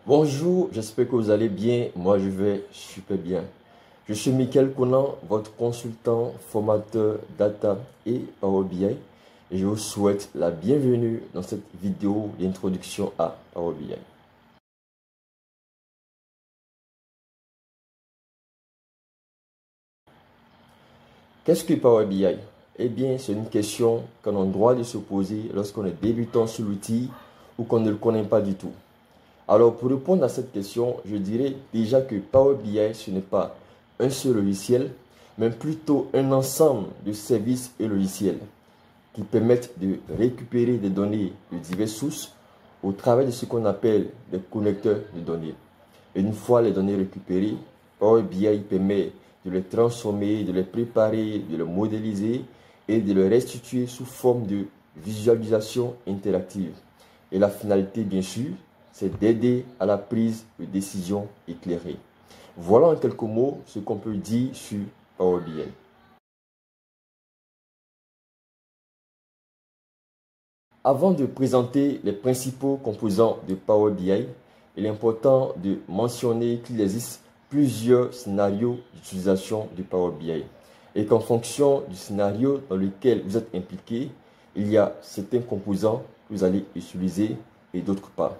Bonjour, j'espère que vous allez bien. Moi, je vais super bien. Je suis Michael Conan, votre consultant, formateur data et Power BI. Et je vous souhaite la bienvenue dans cette vidéo d'introduction à Power BI. Qu'est-ce que Power BI? Eh bien, c'est une question qu'on a le droit de se poser lorsqu'on est débutant sur l'outil ou qu'on ne le connaît pas du tout. Alors, pour répondre à cette question, je dirais déjà que Power BI, ce n'est pas un seul logiciel, mais plutôt un ensemble de services et logiciels qui permettent de récupérer des données de diverses sources au travers de ce qu'on appelle des connecteurs de données. Et une fois les données récupérées, Power BI permet de les transformer, de les préparer, de les modéliser et de les restituer sous forme de visualisation interactive. Et la finalité, bien sûr, c'est d'aider à la prise de décision éclairée. Voilà en quelques mots ce qu'on peut dire sur Power BI. Avant de présenter les principaux composants de Power BI, il est important de mentionner qu'il existe plusieurs scénarios d'utilisation de Power BI et qu'en fonction du scénario dans lequel vous êtes impliqué, il y a certains composants que vous allez utiliser et d'autres pas.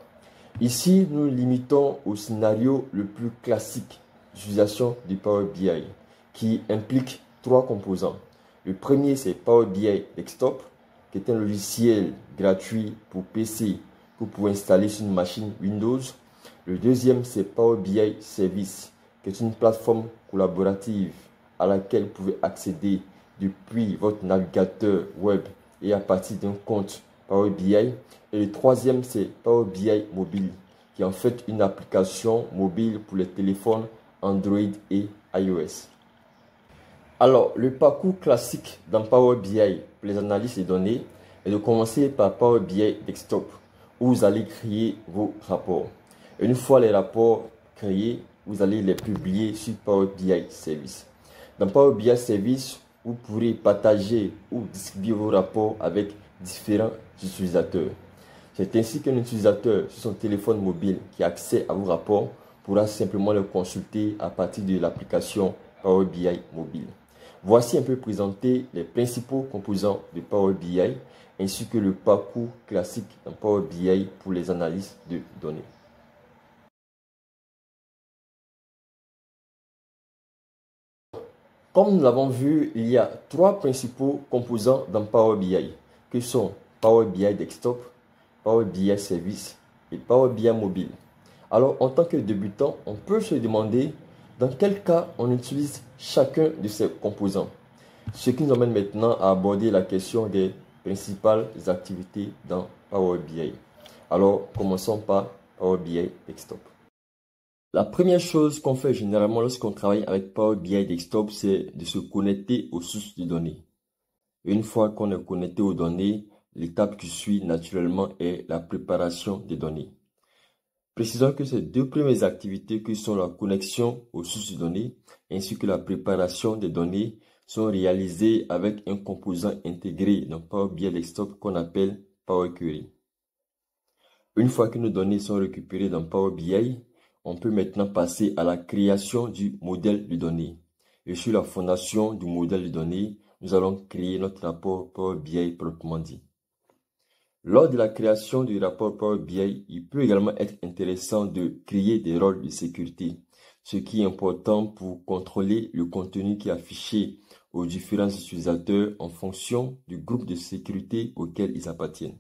Ici, nous nous limitons au scénario le plus classique d'utilisation du Power BI qui implique trois composants. Le premier, c'est Power BI Desktop, qui est un logiciel gratuit pour PC que vous pouvez installer sur une machine Windows. Le deuxième, c'est Power BI Service, qui est une plateforme collaborative à laquelle vous pouvez accéder depuis votre navigateur web et à partir d'un compte Power BI. Et le troisième, c'est Power BI Mobile, qui est en fait une application mobile pour les téléphones Android et iOS. Alors, le parcours classique dans Power BI pour les analyses de données est de commencer par Power BI Desktop, où vous allez créer vos rapports. Et une fois les rapports créés, vous allez les publier sur Power BI Service. Dans Power BI Service, vous pourrez partager ou distribuer vos rapports avec différents utilisateurs. C'est ainsi qu'un utilisateur sur son téléphone mobile qui a accès à vos rapports pourra simplement le consulter à partir de l'application Power BI Mobile. Voici un peu présenté les principaux composants de Power BI ainsi que le parcours classique dans Power BI pour les analyses de données. Comme nous l'avons vu, il y a trois principaux composants dans Power BI, que sont Power BI Desktop, Power BI Service et Power BI Mobile. Alors, en tant que débutant, on peut se demander dans quel cas on utilise chacun de ces composants. Ce qui nous amène maintenant à aborder la question des principales activités dans Power BI. Alors, commençons par Power BI Desktop. La première chose qu'on fait généralement lorsqu'on travaille avec Power BI Desktop, c'est de se connecter aux sources de données. Une fois qu'on est connecté aux données, l'étape qui suit naturellement est la préparation des données. Précisons que ces deux premières activités que sont la connexion aux sources de données ainsi que la préparation des données sont réalisées avec un composant intégré dans Power BI Desktop qu'on appelle Power Query. Une fois que nos données sont récupérées dans Power BI, on peut maintenant passer à la création du modèle de données. Et sur la fondation du modèle de données, nous allons créer notre rapport Power BI proprement dit. Lors de la création du rapport Power BI, il peut également être intéressant de créer des rôles de sécurité, ce qui est important pour contrôler le contenu qui est affiché aux différents utilisateurs en fonction du groupe de sécurité auquel ils appartiennent.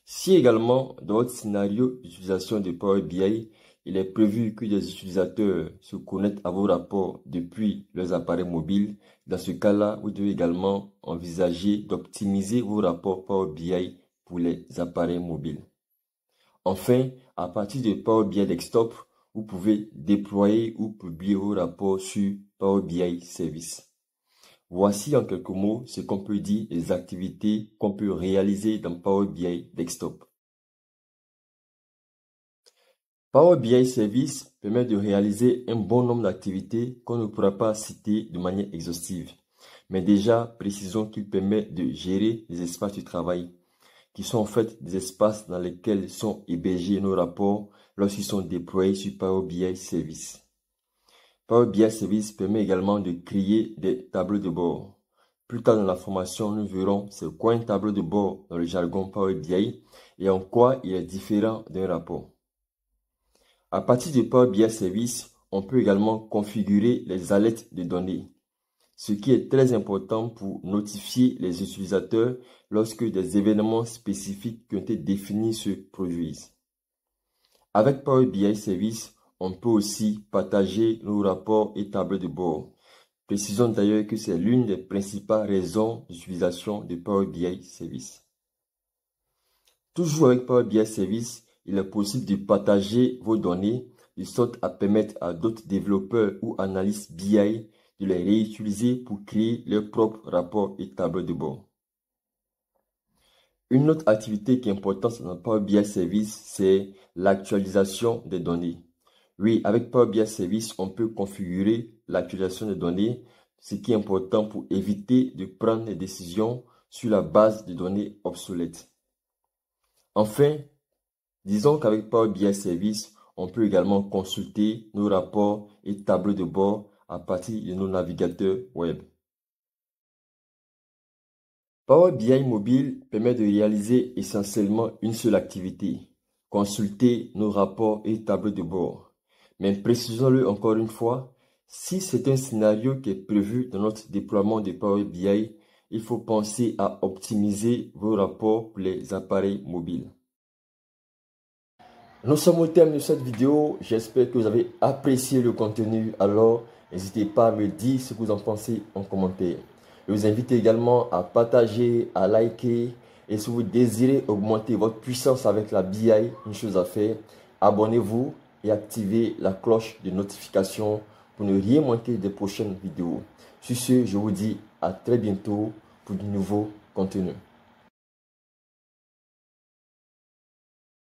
Si également, dans votre scénario d'utilisation de Power BI, il est prévu que des utilisateurs se connectent à vos rapports depuis leurs appareils mobiles, dans ce cas-là, vous devez également envisager d'optimiser vos rapports Power BI pour les appareils mobiles. Enfin, à partir de Power BI Desktop, vous pouvez déployer ou publier vos rapports sur Power BI Service. Voici en quelques mots ce qu'on peut dire des activités qu'on peut réaliser dans Power BI Desktop. Power BI Service permet de réaliser un bon nombre d'activités qu'on ne pourra pas citer de manière exhaustive. Mais déjà, précisons qu'il permet de gérer les espaces de travail, qui sont en fait des espaces dans lesquels sont hébergés nos rapports lorsqu'ils sont déployés sur Power BI Service. Power BI Service permet également de créer des tableaux de bord. Plus tard dans la formation, nous verrons c'est quoi un tableau de bord dans le jargon Power BI et en quoi il est différent d'un rapport. À partir de Power BI Service, on peut également configurer les alertes de données, ce qui est très important pour notifier les utilisateurs lorsque des événements spécifiques qui ont été définis se produisent. Avec Power BI Service, on peut aussi partager nos rapports et tableaux de bord. Précisons d'ailleurs que c'est l'une des principales raisons d'utilisation de Power BI Service. Toujours avec Power BI Service, il est possible de partager vos données de sorte à permettre à d'autres développeurs ou analystes BI de les réutiliser pour créer leurs propres rapports et tableaux de bord. Une autre activité qui est importante dans Power BI Service, c'est l'actualisation des données. Oui, avec Power BI Service, on peut configurer l'actualisation des données, ce qui est important pour éviter de prendre des décisions sur la base de données obsolètes. Enfin, disons qu'avec Power BI Service, on peut également consulter nos rapports et tableaux de bord à partir de nos navigateurs web. Power BI Mobile permet de réaliser essentiellement une seule activité, consulter nos rapports et tableaux de bord. Mais précisons-le encore une fois, si c'est un scénario qui est prévu dans notre déploiement de Power BI, il faut penser à optimiser vos rapports pour les appareils mobiles. Nous sommes au terme de cette vidéo. J'espère que vous avez apprécié le contenu. Alors, n'hésitez pas à me dire ce que vous en pensez en commentaire. Je vous invite également à partager, à liker. Et si vous désirez augmenter votre puissance avec la BI, une chose à faire, abonnez-vous et activez la cloche de notification pour ne rien manquer des prochaines vidéos. Sur ce, je vous dis à très bientôt pour de nouveaux contenus.